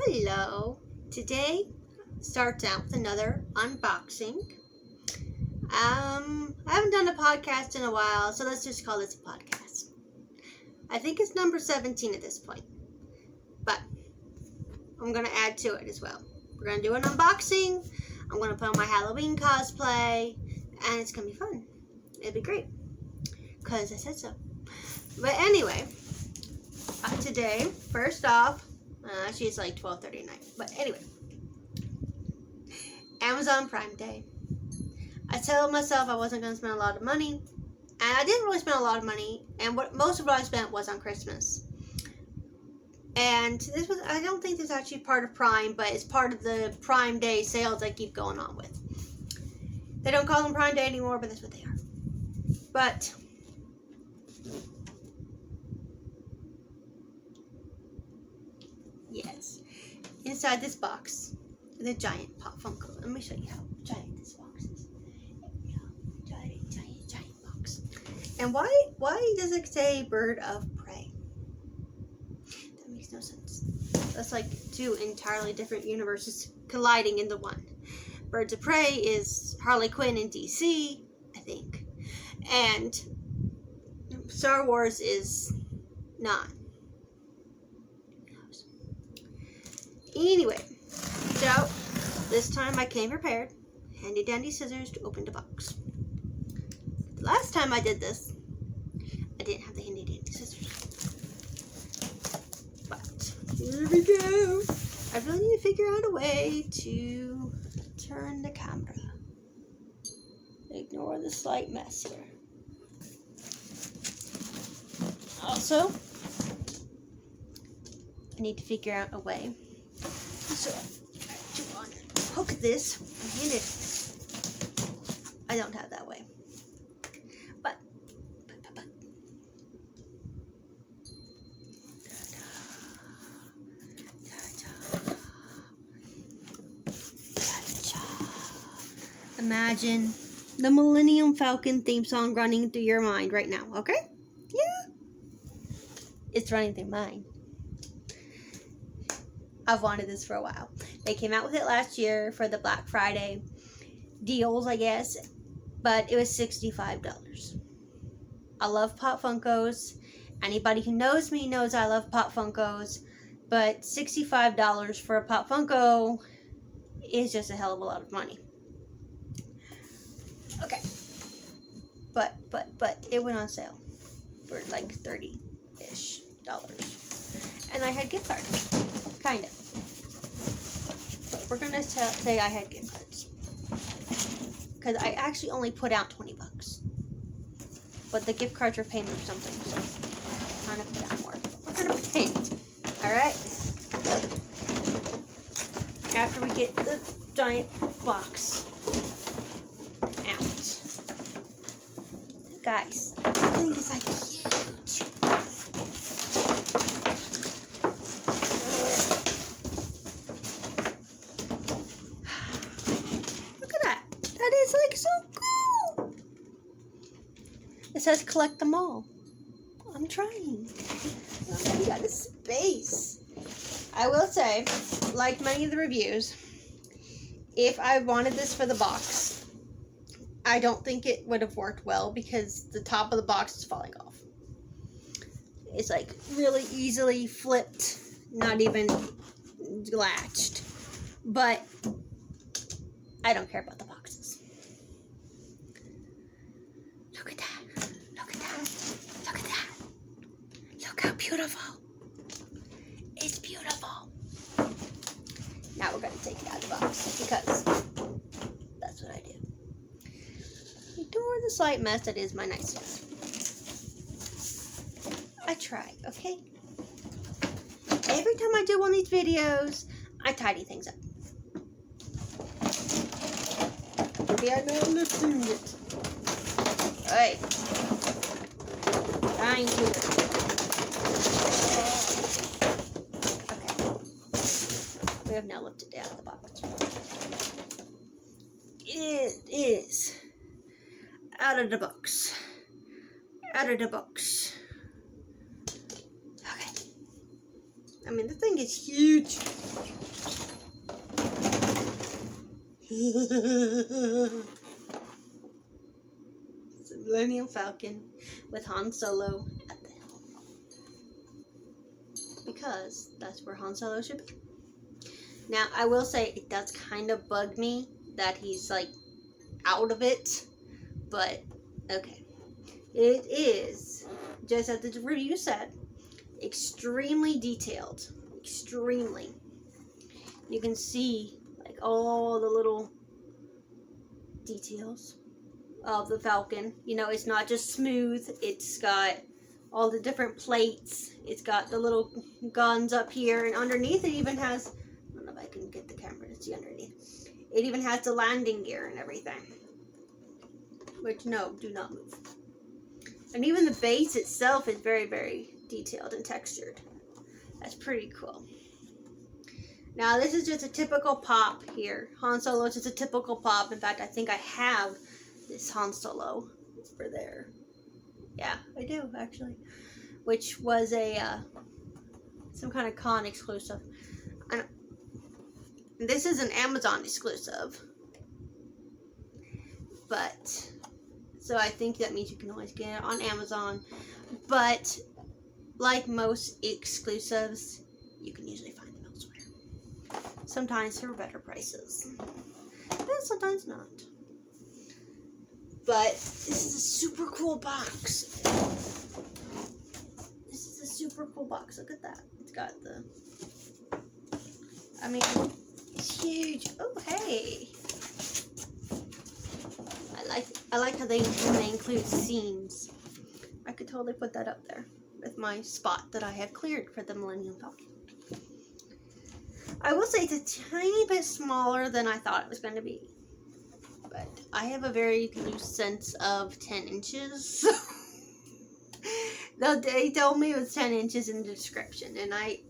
Hello. Today starts out with another unboxing. I haven't done a podcast in a while, so let's just call this a podcast. I think it's number 17 at this point, but I'm going to add to it as well. We're going to do an unboxing. I'm going to put on my Halloween cosplay, and it's going to be fun. It'll be great, because I said so. But anyway, today, first off, she's like 12:39. But anyway, Amazon Prime Day. I told myself I wasn't going to spend a lot of money, and I didn't really spend a lot of money. And most of what I spent was on Christmas. And this was—I don't think this is actually part of Prime, but it's part of the Prime Day sales I keep going on with. They don't call them Prime Day anymore, but that's what they are. But yes, inside this box is a giant Pop Funko. Let me show you how giant this box is. Yeah, giant box. And why does it say Bird of Prey? That makes no sense. That's like two entirely different universes colliding into one. Birds of Prey is Harley Quinn in DC, I think, and Star Wars is not. Anyway, so this time I came prepared. Handy dandy scissors to open the box. The last time I did this, I didn't have the handy dandy scissors. But here we go. I really need to figure out a way to turn the camera. Ignore the slight mess here. Also, I need to figure out a way. So, to unhook this and it. I don't have that way. But. Imagine the Millennium Falcon theme song running through your mind right now, okay? Yeah. It's running through mine. I've wanted this for a while. They came out with it last year for the Black Friday deals, I guess, but it was $65. I love Pop Funkos. Anybody who knows me knows I love Pop Funkos, but $65 for a Pop Funko is just a hell of a lot of money. Okay. But it went on sale for like $30-ish. And I had gift cards. Kind of. But we're going to say I had gift cards. Because I actually only put out $20. But the gift cards were paying for something, so I'm going to put out more. We're going to pretend. Alright? After we get the giant box out. Guys, I think it's like huge. Look at that. That is like so cool. It says collect them all. I'm trying. I got a space. I will say, like many of the reviews, if I wanted this for the box, I don't think it would have worked well because the top of the box is falling off. It's like really easily flipped, not even latched. But I don't care about the boxes. Look at that. Look at that. Look at that. Look how beautiful. It's beautiful. Now we're going to take it out of the box because that's what I do. Ignore the slight mess that is my nightstand. I try, okay? Every time I do one of these videos, I tidy things up. Maybe I know lifting it. Alright. Trying to. Okay. We have now lifted it out of the box. It is out of the box. Out of the box. Okay. I mean, the thing is huge. It's a Millennium Falcon with Han Solo at the helm. Because that's where Han Solo should be. Now, I will say it does kind of bug me that he's like out of it. But, okay. It is, just as the review said, extremely detailed. Extremely. You can see like all the little details of the Falcon. You know, it's not just smooth. It's got all the different plates. It's got the little guns up here, and underneath it even has, I don't know if I can get the camera to see underneath. It even has the landing gear and everything. Which, no, do not move. And even the base itself is very, very detailed and textured. That's pretty cool. Now, this is just a typical pop here. Han Solo is just a typical pop. In fact, I think I have this Han Solo over there. Yeah, I do, actually. Which was a, some kind of con exclusive. This is an Amazon exclusive. But, so I think that means you can always get it on Amazon. But, like most exclusives, you can usually find them elsewhere. Sometimes for better prices. And sometimes not. But, this is a super cool box. This is a super cool box. Look at that. It's got the, I mean, it's huge. Oh, hey. I like how they include seams. I could totally put that up there with my spot that I have cleared for the Millennium Falcon. I will say it's a tiny bit smaller than I thought it was going to be. But I have a very loose sense of 10 inches. They told me it was 10 inches in the description. And I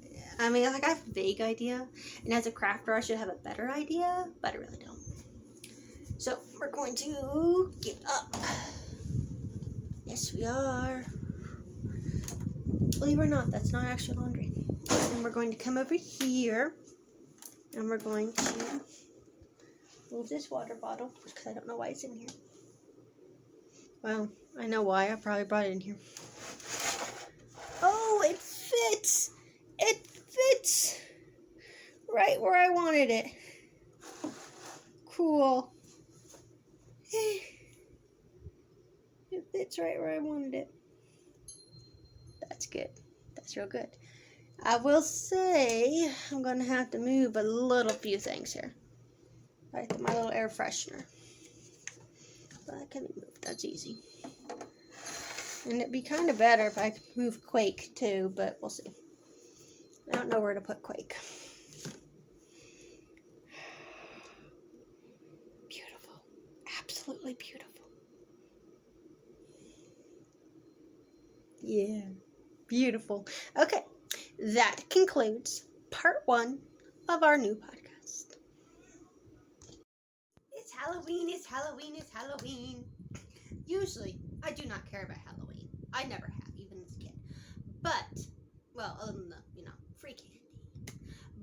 mean, like, I have a vague idea. And as a crafter, I should have a better idea. But I really don't. So, we're going to get up. Yes, we are. Believe it or not, that's not actually laundry. And we're going to come over here. And we're going to move this water bottle. Because I don't know why it's in here. Well, I know why. I probably brought it in here. Oh, it fits. It fits. Right where I wanted it. Cool. It fits right where I wanted it. That's good. That's real good. I will say I'm going to have to move a little few things here. Like my little air freshener. But that can be moved. That's easy. And it'd be kind of better if I could move Quake too, but we'll see. I don't know where to put Quake. Beautiful. Absolutely beautiful. Yeah. Beautiful. Okay. That concludes part 1 of our new podcast. It's Halloween, it's Halloween, it's Halloween. Usually, I do not care about Halloween. I never have, even as a kid. But, well, other than the, free candy.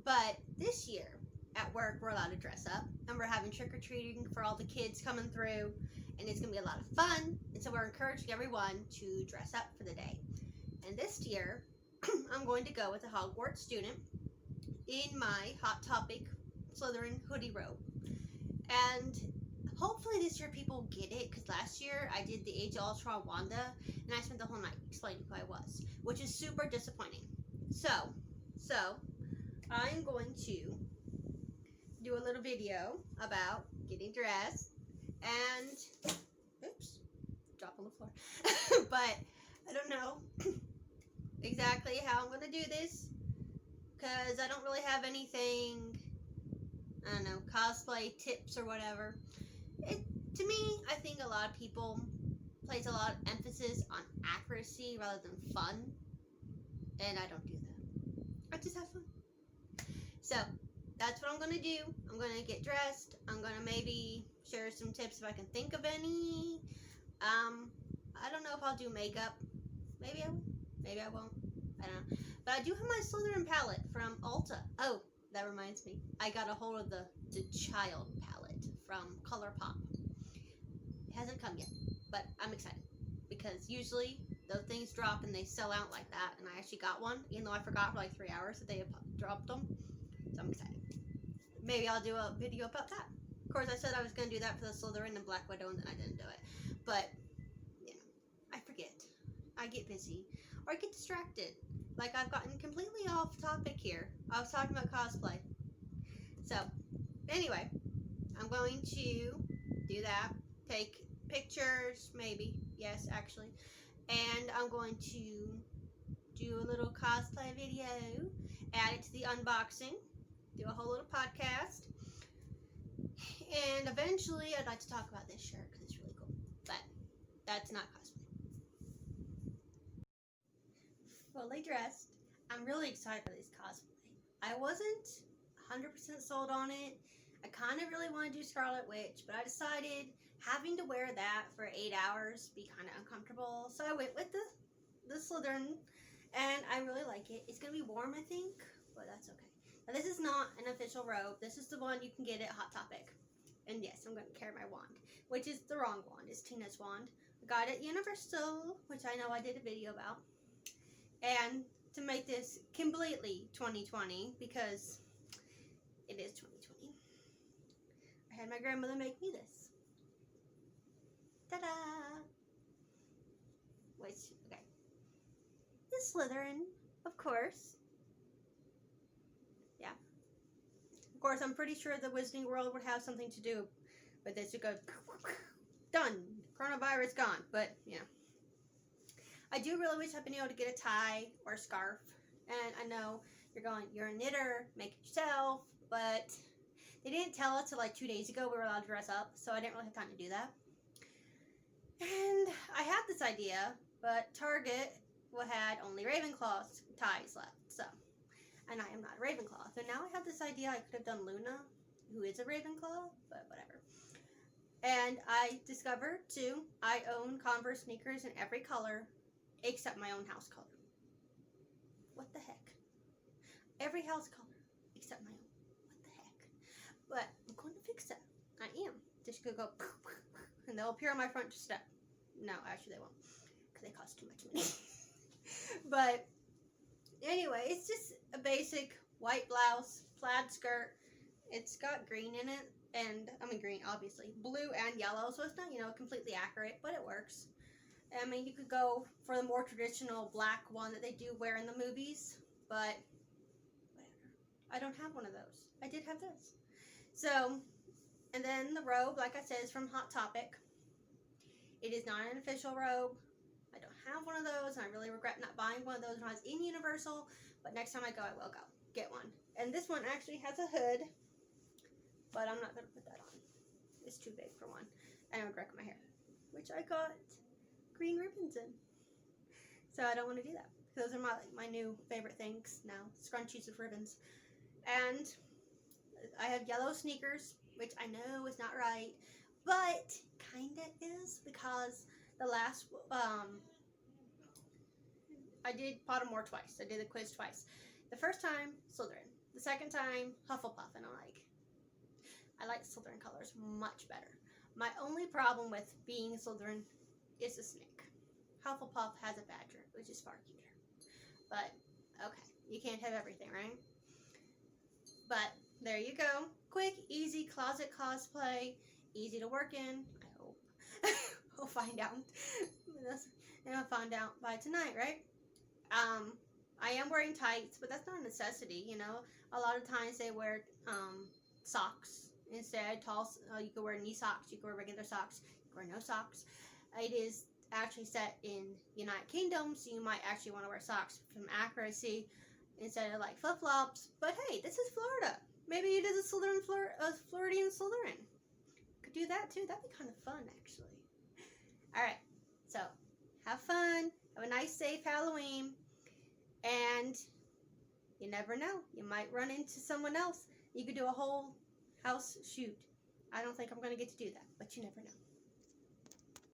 But this year, at work, we're allowed to dress up. And we're having trick-or-treating for all the kids coming through. And it's going to be a lot of fun. And so we're encouraging everyone to dress up for the day. And this year, I'm going to go with a Hogwarts student in my Hot Topic Slytherin hoodie robe. And hopefully this year people get it, because last year I did the Age of Ultron Wanda, and I spent the whole night explaining who I was, which is super disappointing. So I'm going to do a little video about getting dressed, and, oops, drop on the floor, but I don't know exactly how I'm going to do this, because I don't really have anything, I don't know, cosplay tips or whatever. To me, I think a lot of people place a lot of emphasis on accuracy rather than fun, and I don't do that. I just have fun. So, that's what I'm going to do. I'm going to get dressed. I'm going to maybe share some tips if I can think of any. I don't know if I'll do makeup. Maybe I will. Maybe I won't. I don't know. But I do have my Slytherin palette from Ulta. Oh, that reminds me. I got a hold of the child palette from ColourPop. It hasn't come yet, but I'm excited. Because usually those things drop and they sell out like that. And I actually got one, even though I forgot for like 3 hours that they had dropped them. So I'm excited. Maybe I'll do a video about that. Of course, I said I was going to do that for the Slytherin and Black Widow, and then I didn't do it. But, you know, I forget. I get busy. Or I get distracted. Like, I've gotten completely off topic here. I was talking about cosplay. So, anyway, I'm going to do that. Take pictures, maybe. Yes, actually. And I'm going to do a little cosplay video. Add it to the unboxing. Do a whole little podcast. And eventually, I'd like to talk about this shirt because it's really cool. But that's not cosplay. Fully dressed. I'm really excited for this cosplay. I wasn't 100% sold on it. I kind of really want to do Scarlet Witch, but I decided having to wear that for 8 hours be kind of uncomfortable. So I went with the Slytherin, and I really like it. It's going to be warm, I think, but that's okay. Now, this is not an official robe. This is the one you can get at Hot Topic. And yes, I'm going to carry my wand, which is the wrong wand. It's Tina's wand. I got it at Universal, which I know I did a video about. And to make this completely 2020, because it is 2020, I had my grandmother make me this. Ta-da! Which, okay. This Slytherin, of course. Yeah. Of course, I'm pretty sure the Wizarding World would have something to do with this. It goes, done. Coronavirus gone. But, you know. I do really wish I'd been able to get a tie or a scarf. And I know you're going, you're a knitter, make it yourself. But they didn't tell us till like 2 days ago we were allowed to dress up. So I didn't really have time to do that. And I had this idea, but Target had only Ravenclaw ties left. So, and I am not a Ravenclaw. So now I have this idea I could have done Luna, who is a Ravenclaw, but whatever. And I discovered, too, I own Converse sneakers in every color except my own house color. What the heck? Every house color except my own. What the heck? But I'm going to fix that. I am. Just gonna go and they'll appear on my front step. No, actually they won't, because they cost too much money. But anyway, it's just a basic white blouse, plaid skirt. It's got green in it, and I mean green, obviously, blue and yellow. So it's not, you know, completely accurate, but it works. I mean, you could go for the more traditional black one that they do wear in the movies, but whatever. I don't have one of those. I did have this. So, and then the robe, like I said, is from Hot Topic. It is not an official robe. I don't have one of those, and I really regret not buying one of those when I was in Universal, but next time I go, I will go get one. And this one actually has a hood, but I'm not going to put that on. It's too big for one. And I would wreck my hair, which I got green ribbons in. So I don't want to do that. Those are my new favorite things now, scrunchies with ribbons. And I have yellow sneakers, which I know is not right, but kinda is, because the last I did Pottermore twice. I did the quiz twice. The first time, Slytherin. The second time, Hufflepuff, and I like Slytherin colors much better. My only problem with being Slytherin is the snake. Hufflepuff has a badger, which is far cuter. But, okay, you can't have everything, right? But, there you go. Quick, easy closet cosplay. Easy to work in, I hope. We'll find out. And I'll find out by tonight, right? I am wearing tights, but that's not a necessity, you know. A lot of times they wear socks instead. You can wear knee socks, you can wear regular socks, you can wear no socks. It is actually set in United Kingdom, so you might actually want to wear socks from accuracy instead of like flip-flops. But hey, this is Florida. Maybe it is a Floridian Slytherin. Could do that too. That'd be kind of fun, actually. Alright, so have fun. Have a nice, safe Halloween. And you never know. You might run into someone else. You could do a whole house shoot. I don't think I'm going to get to do that, but you never know.